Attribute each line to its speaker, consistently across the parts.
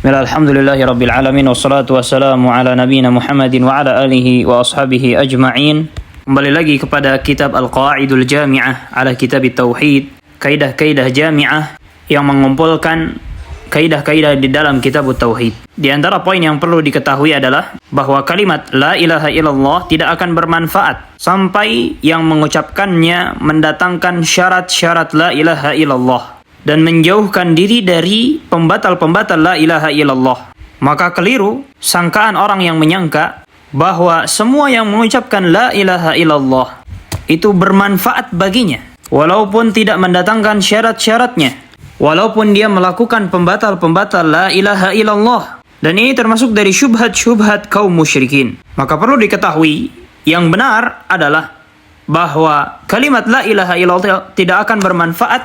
Speaker 1: Alhamdulillahi Rabbil Alamin. Wassalatu wassalamu ala nabiyina Muhammadin wa ala alihi wa ashabihi ajma'in. Kembali lagi kepada kitab Al-Qawaidul Jami'ah ala kitab Tauhid. Kaidah-kaidah jami'ah yang mengumpulkan kaidah-kaidah di dalam kitab Tauhid. Di antara poin yang perlu diketahui adalah bahwa kalimat La ilaha illallah tidak akan bermanfaat sampai yang mengucapkannya mendatangkan syarat-syarat La ilaha illallah dan menjauhkan diri dari pembatal-pembatal la ilaha illallah. Maka keliru sangkaan orang yang menyangka bahwa semua yang mengucapkan la ilaha illallah itu bermanfaat baginya, walaupun tidak mendatangkan syarat-syaratnya, walaupun dia melakukan pembatal-pembatal la ilaha illallah. Dan ini termasuk dari syubhat-syubhat kaum musyrikin. Maka perlu diketahui yang benar adalah bahwa kalimat la ilaha illallah tidak akan bermanfaat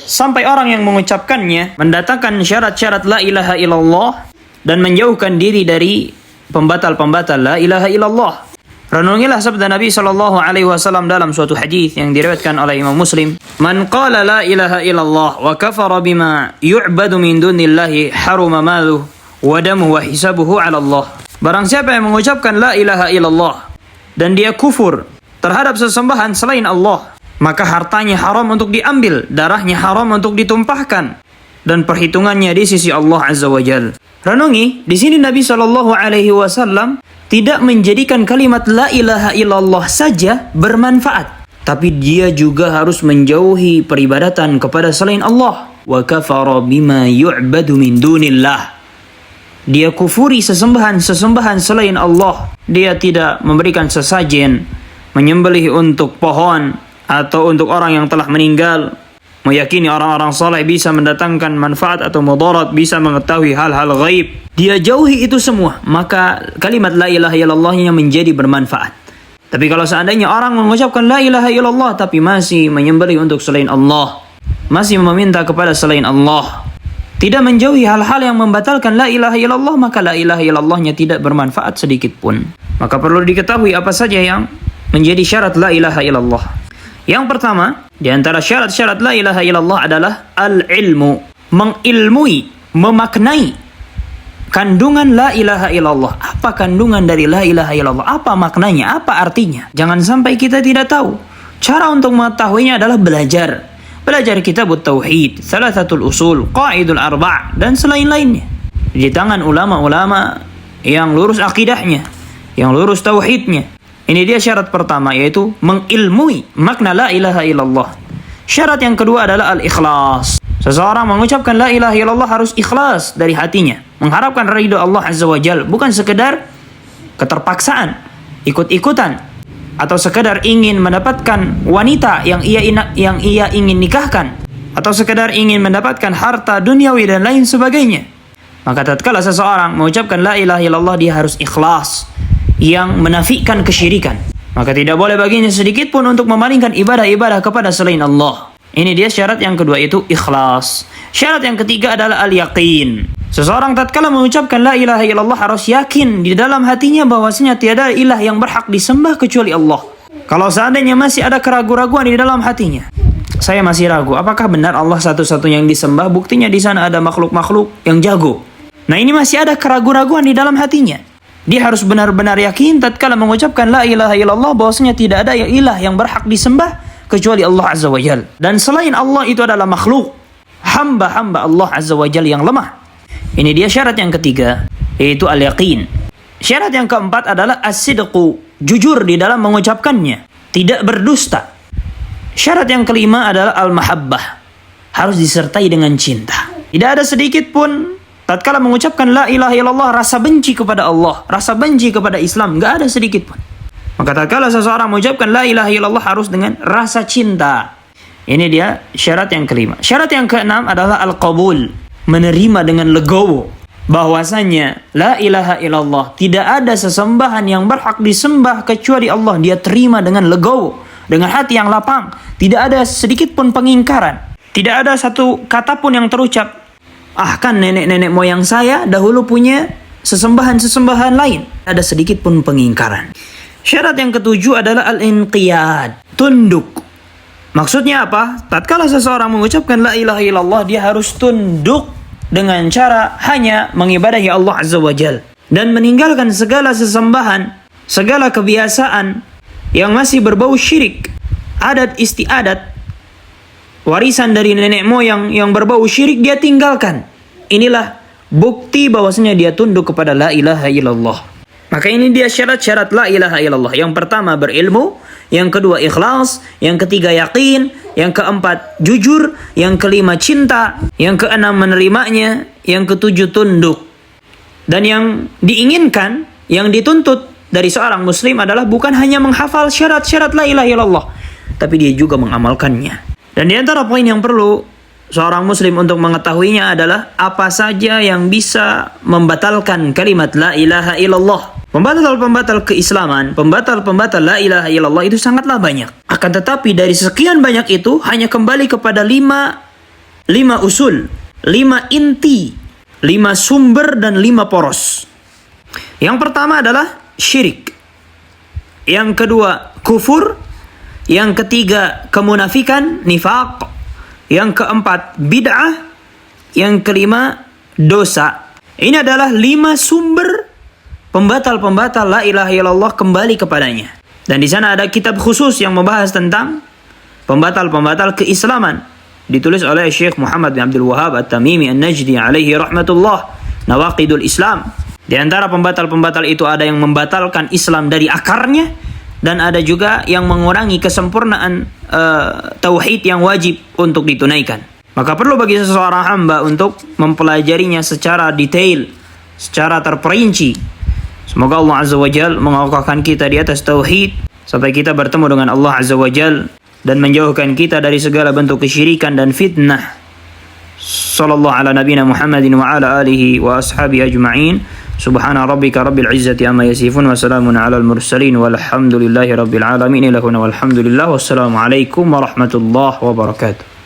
Speaker 1: sampai orang yang mengucapkannya mendatangkan syarat-syarat la ilaha illallah dan menjauhkan diri dari pembatal-pembatal la ilaha illallah. Renungilah sabda Nabi SAW dalam suatu hadis yang diriwayatkan oleh Imam Muslim. Man qala la ilaha illallah wa kafara bima yu'badu min dunillahi haruma maluhu wa damuhu wa hisabuhu 'ala Allah. Barang siapa yang mengucapkan la ilaha illallah dan dia kufur terhadap sesembahan selain Allah, maka hartanya haram untuk diambil, darahnya haram untuk ditumpahkan, dan perhitungannya di sisi Allah Azza wa Jal. Renungi, di sini Nabi SAW tidak menjadikan kalimat la ilaha illallah saja bermanfaat, tapi dia juga harus menjauhi peribadatan kepada selain Allah. Wa kafara bima yu'badu min dunillah. Dia kufuri sesembahan selain Allah. Dia tidak memberikan sesajen, menyembelih untuk pohon atau untuk orang yang telah meninggal, meyakini orang-orang saleh bisa mendatangkan manfaat atau mudarat, bisa mengetahui hal-hal gaib. Dia jauhi itu semua, maka kalimat la ilaha illallahnya menjadi bermanfaat. Tapi kalau seandainya orang mengucapkan la ilaha illallah tapi masih menyembelih untuk selain Allah, masih meminta kepada selain Allah, tidak menjauhi hal-hal yang membatalkan la ilaha illallah, maka la ilaha illallahnya tidak bermanfaat sedikit pun. Maka perlu diketahui apa saja yang menjadi syarat la ilaha illallah. Yang pertama, di antara syarat-syarat la ilaha illallah adalah al-ilmu, mengilmui, memaknai kandungan la ilaha illallah. Apa kandungan dari la ilaha illallah? Apa maknanya? Apa artinya? Jangan sampai kita tidak tahu. Cara untuk mengetahuinya adalah belajar. Belajar kitab Tauhid, Thalathatul Usul, Qaidul Arba' dan selain-lainnya. Di tangan ulama-ulama yang lurus akidahnya, yang lurus tauhidnya. Ini dia syarat pertama, yaitu mengilmui makna la ilaha illallah. Syarat yang kedua adalah al-ikhlas. Seseorang mengucapkan la ilaha illallah harus ikhlas dari hatinya, mengharapkan ridho Allah Azza wa Jal, bukan sekedar keterpaksaan, ikut-ikutan, atau sekedar ingin mendapatkan wanita yang ia ingin nikahkan, atau sekedar ingin mendapatkan harta duniawi dan lain sebagainya. Maka tatkala seseorang mengucapkan la ilaha illallah, dia harus ikhlas, yang menafikan kesyirikan. Maka tidak boleh baginya sedikit pun untuk memalingkan ibadah-ibadah kepada selain Allah. Ini dia syarat yang kedua, itu ikhlas. Syarat yang ketiga adalah al-yaqin. Seseorang tatkala mengucapkan la ilaha illallah harus yakin di dalam hatinya bahwasanya tiada ilah yang berhak disembah kecuali Allah. Kalau seandainya masih ada keraguan-raguan di dalam hatinya, saya masih ragu apakah benar Allah satu-satunya yang disembah, buktinya di sana ada makhluk-makhluk yang jago. Nah, ini masih ada keraguan-raguan di dalam hatinya. Dia harus benar-benar yakin tatkala mengucapkan la ilaha illallah bahwasanya tidak ada ilah yang berhak disembah kecuali Allah Azza wa Jal. Dan selain Allah itu adalah makhluk, hamba-hamba Allah Azza wa Jal yang lemah. Ini dia syarat yang ketiga, yaitu al-yaqin. Syarat yang keempat adalah as-sidqu, jujur di dalam mengucapkannya, tidak berdusta. Syarat yang kelima adalah al-mahabbah, harus disertai dengan cinta. Tidak ada sedikit pun tatkala mengucapkan la ilaha illallah rasa benci kepada Allah, rasa benci kepada Islam, enggak ada sedikit pun. Maka tatkala seseorang mengucapkan la ilaha illallah harus dengan rasa cinta. Ini dia syarat yang kelima. Syarat yang keenam adalah al-qabul, menerima dengan legowo bahwasanya la ilaha illallah tidak ada sesembahan yang berhak disembah kecuali Allah. Dia terima dengan legowo, dengan hati yang lapang, tidak ada sedikit pun pengingkaran, tidak ada satu kata pun yang terucap, kan nenek-nenek moyang saya dahulu punya sesembahan-sesembahan lain. Ada sedikit pun pengingkaran. Syarat yang ketujuh adalah al-inqiyad, tunduk. Maksudnya apa? Tatkala seseorang mengucapkan la ilaha illallah, dia harus tunduk dengan cara hanya mengibadahi Allah Azza wa Jal dan meninggalkan segala sesembahan, segala kebiasaan yang masih berbau syirik, adat istiadat, warisan dari nenek moyang yang berbau syirik dia tinggalkan. Inilah bukti bahwasanya dia tunduk kepada la ilaha illallah. Maka ini dia syarat-syarat la ilaha illallah. Yang pertama berilmu, yang kedua ikhlas, yang ketiga yakin, yang keempat jujur, yang kelima cinta, yang keenam menerimanya, yang ketujuh tunduk. Dan yang diinginkan, yang dituntut dari seorang muslim adalah bukan hanya menghafal syarat-syarat la ilaha illallah, tapi dia juga mengamalkannya. Dan di antara poin yang perlu seorang muslim untuk mengetahuinya adalah apa saja yang bisa membatalkan kalimat la ilaha illallah. Pembatal-pembatal keislaman, pembatal-pembatal la ilaha illallah itu sangatlah banyak. Akan tetapi dari sekian banyak itu hanya kembali kepada lima usul, 5 inti, 5 sumber dan 5 poros. Yang pertama adalah syirik. Yang kedua kufur. Yang ketiga kemunafikan, nifaq. Yang keempat bid'ah. Yang kelima dosa. Ini adalah 5 sumber pembatal-pembatal la ilaha illallah kembali kepadanya. Dan di sana ada kitab khusus yang membahas tentang pembatal-pembatal keislaman, ditulis oleh Syekh Muhammad bin Abdul Wahhab At-Tamimi An-Najdi alaihi rahmatullah, Nawaqidul Islam. Di antara pembatal-pembatal itu ada yang membatalkan Islam dari akarnya, dan ada juga yang mengurangi kesempurnaan tauhid yang wajib untuk ditunaikan. Maka perlu bagi seseorang hamba untuk mempelajarinya secara detail, secara terperinci. Semoga Allah Azza wa Jal mengokohkan kita di atas tauhid sampai kita bertemu dengan Allah Azza wa Jal dan menjauhkan kita dari segala bentuk kesyirikan dan fitnah. Sallallahu ala nabiyina Muhammadin wa ala alihi wa ashabihi ajma'in. Subhana rabbika rabbil izzati amma yasifun wa salamun ala al-mursalin walhamdulillahi rabbil alamin. Ilahuna walhamdulillah. Wassalamu alaikum warahmatullahi wabarakatuh.